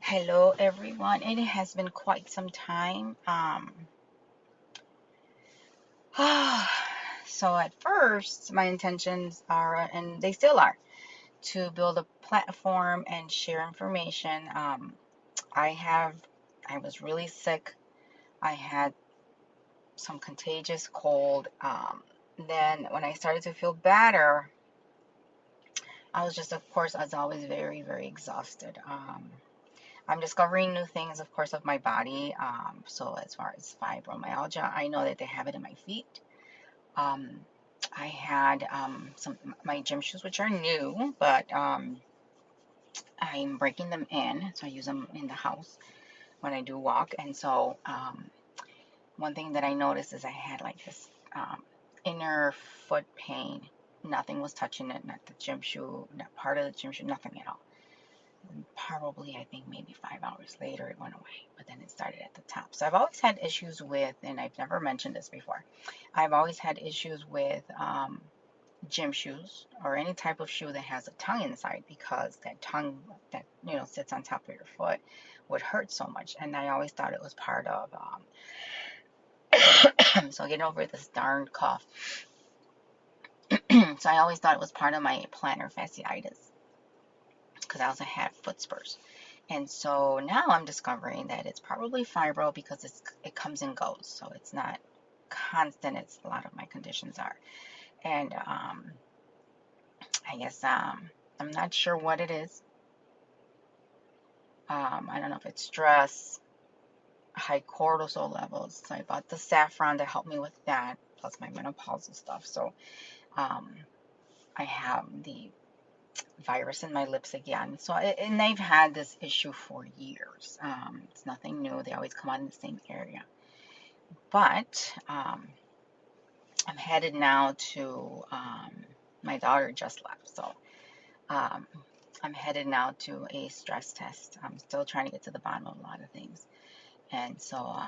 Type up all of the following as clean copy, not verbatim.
Hello, everyone. It has been quite some time. So at first, my intentions are, and they still are, to build a platform and share information. I have, I was really sick. I had some contagious cold. Then when I started to feel better, I was just, of course, as always, very, very exhausted. I'm discovering new things, of course, of my body. So as far as fibromyalgia, I know that they have it in my feet. Um, I had some my gym shoes, which are new, but I'm breaking them in, so I use them in the house when I do walk. And so one thing that I noticed is I had like this inner foot pain. Nothing was touching it, not the gym shoe, not part of the gym shoe, nothing at all. Probably, I think maybe 5 hours later it went away, but then it started at the top. So I've always had issues with, and I've never mentioned this before, I've always had issues with gym shoes or any type of shoe that has a tongue inside, because that tongue that sits on top of your foot would hurt so much. And I always thought it was part of so getting over this darn cough. So I always thought it was part of my plantar fasciitis, because I also had foot spurs. And so now I'm discovering that it's probably fibro, because it comes and goes. So it's not constant, it's a lot of my conditions are. And I guess I'm not sure what it is. I don't know if it's stress, high cortisol levels. So I bought the saffron to help me with that, plus my menopausal stuff. So um, I have the virus in my lips again. So, and they've had this issue for years. It's nothing new. They always come out in the same area. But I'm headed now to, my daughter just left. So um, I'm headed now to a stress test. I'm still trying to get to the bottom of a lot of things. And so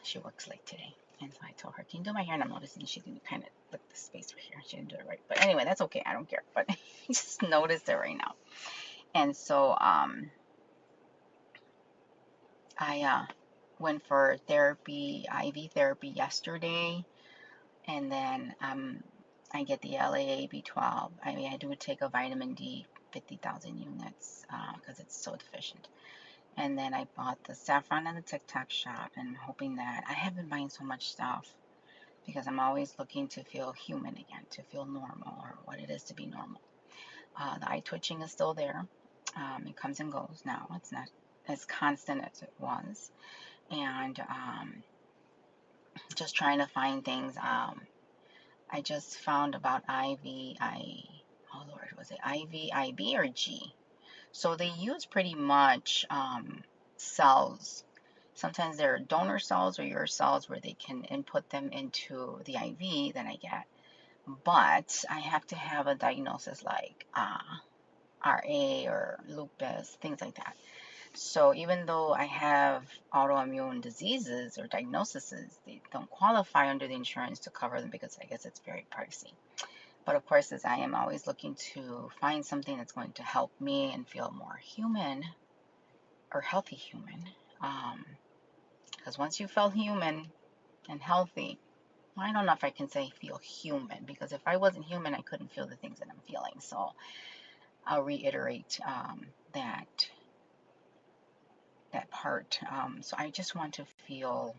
she works late today. And so I told her, can you do my hair? And I'm noticing she didn't kind of look the space right here. She didn't do it right. But anyway, that's okay. I don't care. But I just noticed it right now. And so I went for therapy, IV therapy yesterday. And then I get the LAA B12. I mean, I do take a vitamin D, 50,000 units, because it's so deficient. And then I bought the saffron and the TikTok shop, and I'm hoping that I have been buying so much stuff because I'm always looking to feel human again, to feel normal, or what it is to be normal. The eye twitching is still there. It comes and goes now. It's not as constant as it was. And just trying to find things. I just found about oh Lord, was it IV, IB, or G? So they use pretty much cells. Sometimes they're donor cells or your cells where they can input them into the IV that I get. But I have to have a diagnosis like RA or lupus, things like that. So even though I have autoimmune diseases or diagnoses, they don't qualify under the insurance to cover them, because I guess it's very pricey. But of course, as I am always looking to find something that's going to help me and feel more human, or healthy human. Because once you feel human and healthy, well, I don't know if I can say feel human, because if I wasn't human, I couldn't feel the things that I'm feeling. So I'll reiterate that part. So I just want to feel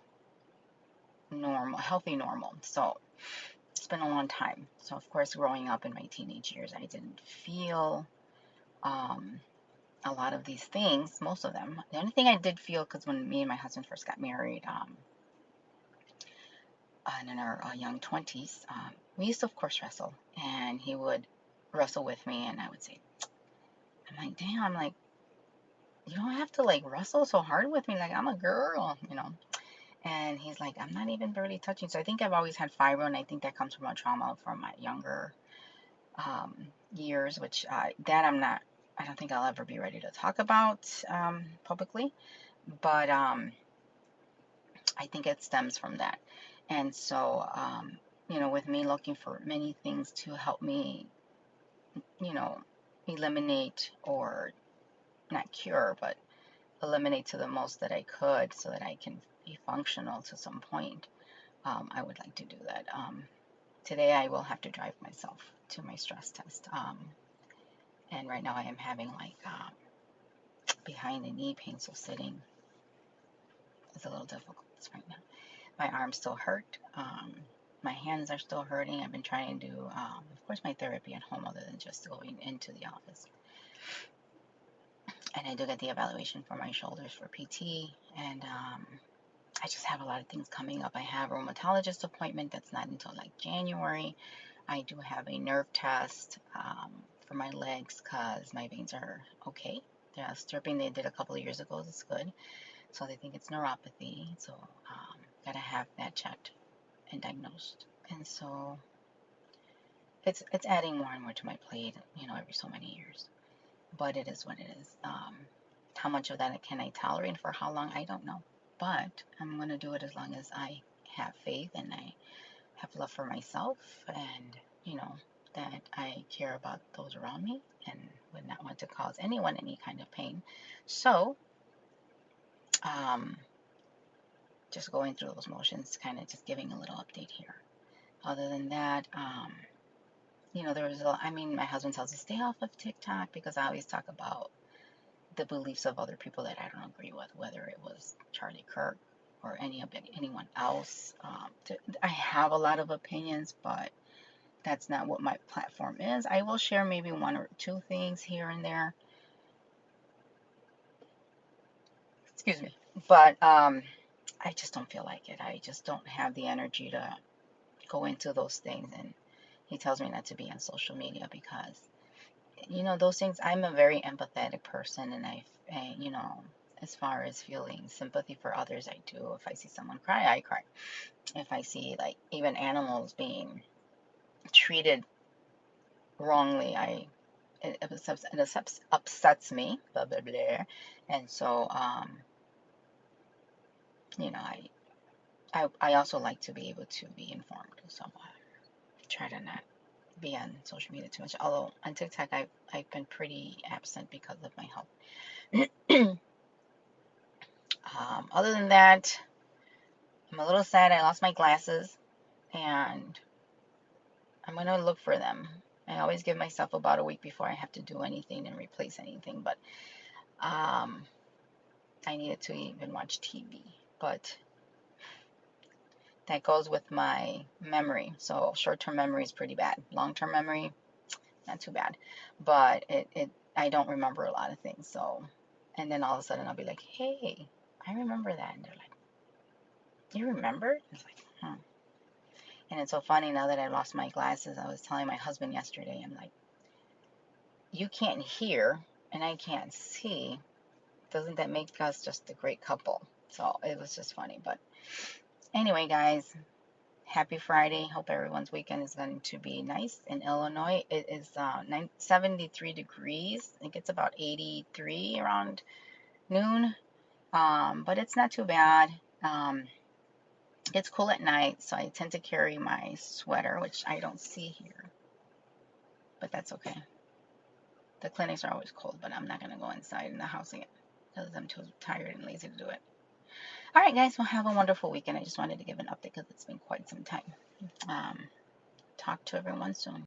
normal, healthy, normal. So it's been a long time. So of course, growing up in my teenage years, I didn't feel um, a lot of these things, most of them. The only thing I did feel, because when me and my husband first got married, and in our young 20s, we used to, of course, wrestle. And he would wrestle with me, and I would say, I'm like, damn, I'm like, you don't have to like wrestle so hard with me. Like, I'm a girl. And he's like, I'm not even barely touching. So I think I've always had fibro, and I think that comes from a trauma from my younger years, which that I don't think I'll ever be ready to talk about publicly. But I think it stems from that. And so, with me looking for many things to help me, you know, eliminate, or not cure, but eliminate to the most that I could so that I can be functional to some point. I would like to do that. Today I will have to drive myself to my stress test. And right now I am having like behind the knee pain, so sitting is a little difficult right now. My arms still hurt. My hands are still hurting. I've been trying to do, of course, my therapy at home other than just going into the office. And I do get the evaluation for my shoulders for PT. And I just have a lot of things coming up. I have a rheumatologist appointment that's not until like January. I do have a nerve test for my legs because my veins are okay. The stripping they did a couple of years ago is good. So they think it's neuropathy. So gotta have that checked and diagnosed. And so it's adding more and more to my plate, every so many years. But it is what it is. How much of that can I tolerate and for how long, I don't know. But I'm going to do it as long as I have faith and I have love for myself and, that I care about those around me and would not want to cause anyone any kind of pain. So, just going through those motions, kind of just giving a little update here. Other than that, there was my husband tells me stay off of TikTok because I always talk about the beliefs of other people that I don't agree with, whether it was Charlie Kirk or anyone else. I have a lot of opinions, but that's not what my platform is. I will share maybe one or two things here and there. Excuse me. But I just don't feel like it. I just don't have the energy to go into those things. And he tells me not to be on social media because, those things, I'm a very empathetic person. And as far as feeling sympathy for others, I do. If I see someone cry, I cry. If I see like even animals being treated wrongly, it upsets me, blah blah blah. And so I also like to be able to be informed, so I try to not be on social media too much, although on TikTok I've been pretty absent because of my health. Other than that, I'm a little sad I lost my glasses and I'm going to look for them. I always give myself about a week before I have to do anything and replace anything, but I needed to even watch TV. But that goes with my memory. So short-term memory is pretty bad. Long-term memory, not too bad. But I don't remember a lot of things. So, and then all of a sudden I'll be like, hey, I remember that. And they're like, you remember? It's like, And it's so funny now that I lost my glasses. I was telling my husband yesterday, I'm like, you can't hear and I can't see. Doesn't that make us just a great couple? So it was just funny. But anyway, guys, happy Friday. Hope everyone's weekend is going to be nice. In Illinois, it is 73 degrees. I think it's about 83 around noon. But it's not too bad. It's cool at night, so I tend to carry my sweater, which I don't see here. But that's okay. The clinics are always cold, but I'm not going to go inside in the house again because I'm too tired and lazy to do it. All right, guys, well, have a wonderful weekend. I just wanted to give an update because it's been quite some time. Talk to everyone soon.